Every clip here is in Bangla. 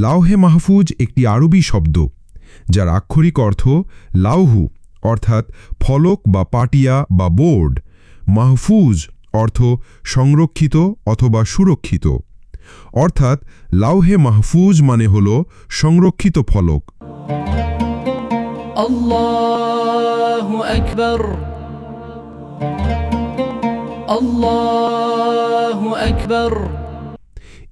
লাওহে মাহফুজ একটি আরবি শব্দ, যার আক্ষরিক অর্থ লাউহু অর্থাৎ ফলক বা পাটিয়া বা বোর্ড, মাহফুজ অর্থ সংরক্ষিত অথবা সুরক্ষিত। অর্থাৎ লাওহে মাহফুজ মানে হল সংরক্ষিত ফলক। আল্লাহু আকবার, আল্লাহু আকবার।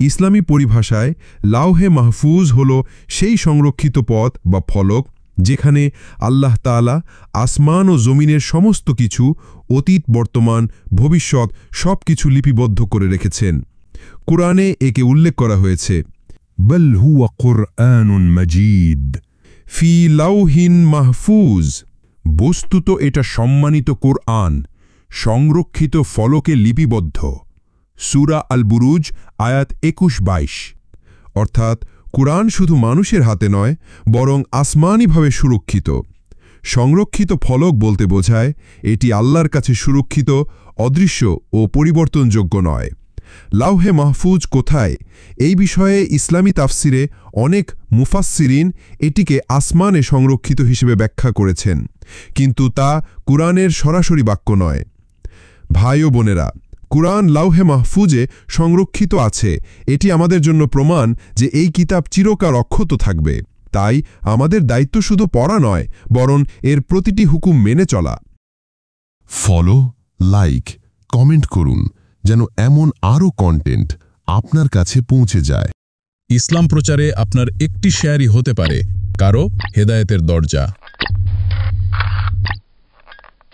ইসলামী পরিভাষায় লাওহে মাহফুজ হল সেই সংরক্ষিত পথ বা ফলক যেখানে আল্লাহ তাআলা আসমান ও জমিনের সমস্ত কিছু, অতীত, বর্তমান, ভবিষ্যৎ সব কিছু লিপিবদ্ধ করে রেখেছেন। কুরআনে একে উল্লেখ করা হয়েছে, বল হুয়া কুরআনুন মাজিদ ফি লাওহিন মাহফুজ। বস্তুত এটা সম্মানিত কুরআন, সংরক্ষিত ফলকে লিপিবদ্ধ। সূরা আল বুরুজ আয়াত ২১-২২। অর্থাৎ কুরআন শুধু মানুষের হাতে নয়, বরং আসমানিভাবে সুরক্ষিত। সংরক্ষিত ফলক বলতে বোঝায় এটি আল্লাহর কাছে সুরক্ষিত, অদৃশ্য ও পরিবর্তনযোগ্য নয়। লাওহে মাহফুজ কোথায়, এই বিষয়ে ইসলামী তাফসিরে অনেক মুফাসসিরিন এটিকে আসমানে সংরক্ষিত হিসেবে ব্যাখ্যা করেছেন, কিন্তু তা কুরআনের সরাসরি বাক্য নয়। ভাই ও বোনেরা, কুরআন লাওহে মাহফুজে সংরক্ষিত আছে, এটি আমাদের জন্য প্রমাণ যে এই কিতাব চিরকাল অক্ষত থাকবে। তাই আমাদের দায়িত্ব শুধু পড়া নয়, বরং এর প্রতিটি হুকুম মেনে চলা। ফলো, লাইক, কমেন্ট করুন যেন এমন আরও কন্টেন্ট আপনার কাছে পৌঁছে যায়। ইসলাম প্রচারে আপনার একটি শেয়ারই হতে পারে কারো হেদায়েতের দরজা।